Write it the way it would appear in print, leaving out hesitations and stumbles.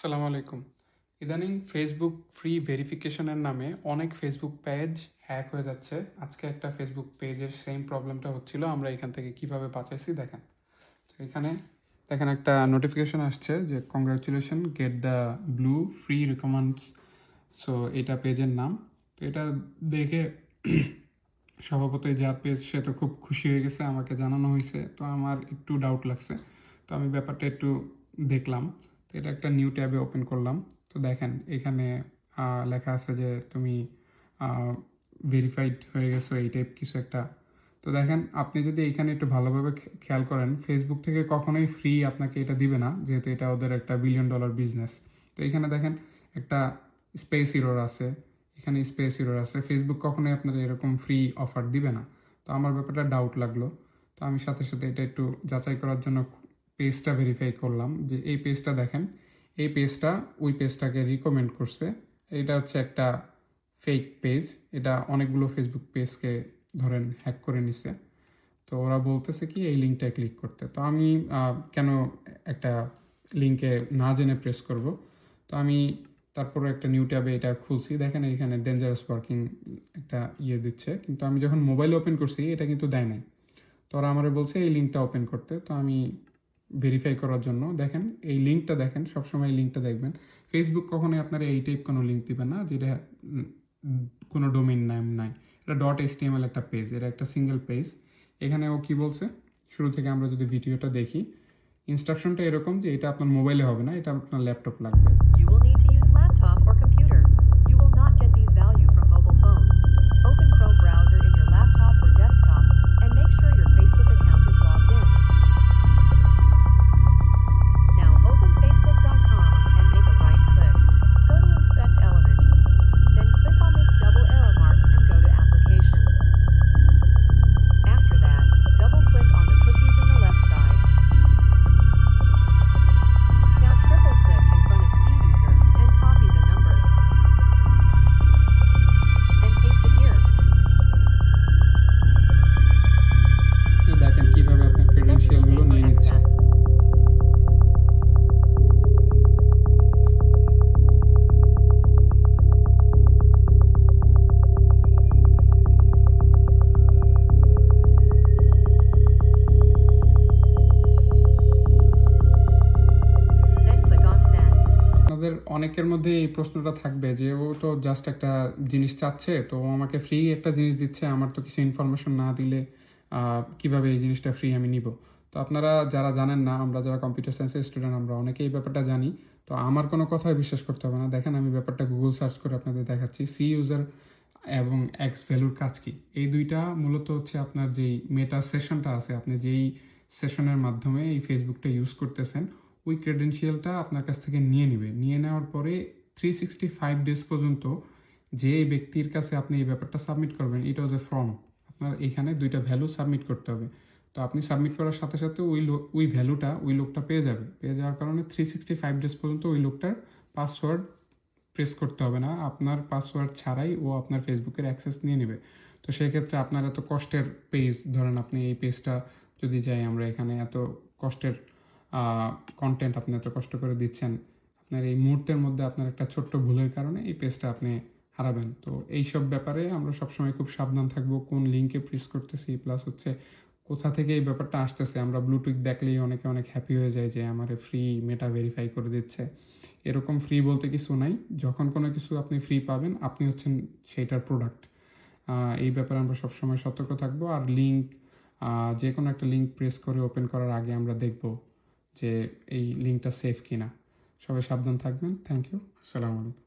আসসালামু আলাইকুম। ইদানিং ফেসবুক ফ্রি ভেরিফিকেশনের নামে অনেক ফেসবুক পেজ হ্যাক হয়ে যাচ্ছে। আজকে একটা ফেসবুক পেজের সেম প্রবলেমটা হচ্ছিল। আমরা এখান থেকে কিভাবে বাঁচাইছি দেখেন। তো এখানে দেখেন একটা নোটিফিকেশন আসছে যে congratulation get the blue free recommends. So এটা পেজের নাম। তো এটা দেখে স্বভাবতই যার পেজ সে তো খুব খুশি হয়ে গেছে, আমাকে জানানো হয়েছে। তো আমার একটু ডাউট লাগছে, তো আমি ব্যাপারটা একটু দেখলাম। তো এটা একটা নিউ ট্যাবে ওপেন করলাম। তো দেখেন এখানে লেখা আছে যে তুমি ভেরিফাইড হয়ে গেছো, এই টাইপ কিছু একটা। তো দেখেন আপনি যদি এখানে একটু ভালোভাবে খেয়াল করেন, ফেসবুক থেকে কখনোই ফ্রি আপনাকে এটা দিবে না, যেহেতু এটা ওদের একটা $1 বিলিয়ন বিজনেস। তো এখানে দেখেন একটা স্পেস ইরর আছে, এখানে স্পেস ইরর আছে। ফেসবুক কখনোই আপনার এরকম ফ্রি অফার দিবে না। তো আমার ব্যাপারটা ডাউট লাগলো। তো আমি সাথে সাথে এটা একটু যাচাই করার জন্য পেজটা ভেরিফাই করলাম যে এই পেজটা দেখেন, এই পেজটা ওই পেজটাকে রিকমেন্ড করছে। এটা হচ্ছে একটা ফেক পেজ, এটা অনেকগুলো ফেসবুক পেজকে ধরেন হ্যাক করে নিছে। তো ওরা বলতেছে কি এই লিঙ্কটায় ক্লিক করতে। তো আমি কেন একটা লিঙ্কে না জেনে প্রেস করব। তো আমি তারপরে একটা নিউ ট্যাবে এটা খুলছি। দেখেন এখানে ডেঞ্জারাস ওয়ার্কিং একটা দিচ্ছে, কিন্তু আমি যখন মোবাইল ওপেন করছি এটা কিন্তু দেয় নাই। তো ওরা আমারে বলছে এই লিঙ্কটা ওপেন করতে। তো আমি ভেরিফাই করার জন্য দেখেন এই লিঙ্কটা দেখেন, সবসময় এই লিঙ্কটা দেখবেন। ফেসবুক কখনোই আপনারা এই টাইপ কোনো লিঙ্ক দিবে না যেটা কোনো ডোমেইন নাম নাই। এটা .html একটা পেজ, এটা একটা সিঙ্গেল পেজ। এখানে ও কি বলছে শুরু থেকে আমরা যদি ভিডিওটা দেখি, ইনস্ট্রাকশনটা এরকম যে এটা আপনার মোবাইলে হবে না, এটা আপনার ল্যাপটপ লাগবে। You will need to use laptop or computer. You will not get these value from mobile phone. Open Chrome browser in your laptop or desktop and make sure your Facebook account is logged in. Now open facebook.com and make a right click. Go to inspect element. Then click on this double arrow mark and go to applications. After that, double click on the cookies in the left side. Now triple click in front of C user and copy the number. And paste it here. দেখেন কিভাবে আপনার Then do the ক্রেডেনশিয়ালগুলো same for নিয়ে নিচ্ছে। access. Then click on send. আপনাদের অনেকের মধ্যে এই প্রশ্নটা থাকবে যে ও তো জাস্ট একটা জিনিস চাচ্ছে, তো ও আমাকে ফ্রি একটা জিনিস দিচ্ছে, আমার তো কিছু ইনফরমেশন না দিলে কিভাবে এই জিনিসটা ফ্রি আমি নিব। তো আপনারা যারা জানেন না, আমরা যারা কম্পিউটার সায়েন্সের স্টুডেন্ট আমরা অনেকে এই ব্যাপারটা জানি। তো আমার কোনো কথাই বিশ্বাস করতে হবে না। দেখেন আমি ব্যাপারটা গুগল সার্চ করে আপনাদের দেখাচ্ছি। সি ইউজার এবং এক্স ভ্যালুর কাজ কি, এই দুইটা মূলত হচ্ছে আপনার যেই মেটা সেশনটা আছে, আপনি যেই সেশনের মাধ্যমে এই ফেসবুকটা ইউজ করতেছেন, ওই ক্রেডেনশিয়ালটা আপনার কাছ থেকে নিয়ে নেবে। নিয়ে নেওয়ার পরে 365 ডেজ পর্যন্ত যে ব্যক্তির কাছে আপনি এই ব্যাপারটা সাবমিট করবেন, ইট ওয়াজ এ ফর্ম, আপনার এখানে দুইটা ভ্যালু সাবমিট করতে হবে। তো আপনি সাবমিট করার সাথে সাথে ওই ভ্যালুটা ওই লোকটা পেয়ে যাবে। পেয়ে যাওয়ার কারণে 365 ডেজ পর্যন্ত ওই লোকটার পাসওয়ার্ড প্রেস করতে হবে না। আপনার পাসওয়ার্ড ছাড়াই ও আপনার ফেসবুকের অ্যাক্সেস নিয়ে নেবে। তো সেক্ষেত্রে আপনার এত কষ্টের পেজ, ধরেন আপনি এই পেজটা যদি যাই আমরা, এখানে এত কষ্টের কন্টেন্ট আপনি এত কষ্ট করে দিচ্ছেন, আপনার এই মুহূর্তের মধ্যে আপনার একটা ছোট্ট ভুলের কারণে এই পেজটা আপনি হারাবেন। তো এইসব ব্যাপারে আমরা সবসময় খুব সাবধান থাকবো, কোন লিঙ্কে প্রেস করতেছি, প্লাস হচ্ছে কোথা থেকে এই ব্যাপারটা আসতেছে। আমরা ব্লুটুথ দেখলেই অনেকে অনেক হ্যাপি হয়ে যায় যে আমার ফ্রি মেটা ভেরিফাই করে দিচ্ছে। এরকম ফ্রি বলতে কিছু নাই। যখন কোনো কিছু আপনি ফ্রি পাবেন, আপনি হচ্ছেন সেইটার প্রোডাক্ট। এই ব্যাপারে আমরা সবসময় সতর্ক থাকবো। আর লিঙ্ক, যে কোনো একটা লিঙ্ক প্রেস করে ওপেন করার আগে আমরা দেখব যে এই লিঙ্কটা সেফ কিনা। সবাই সাবধান থাকবেন। Thank you. আসসালামু আলাইকুম।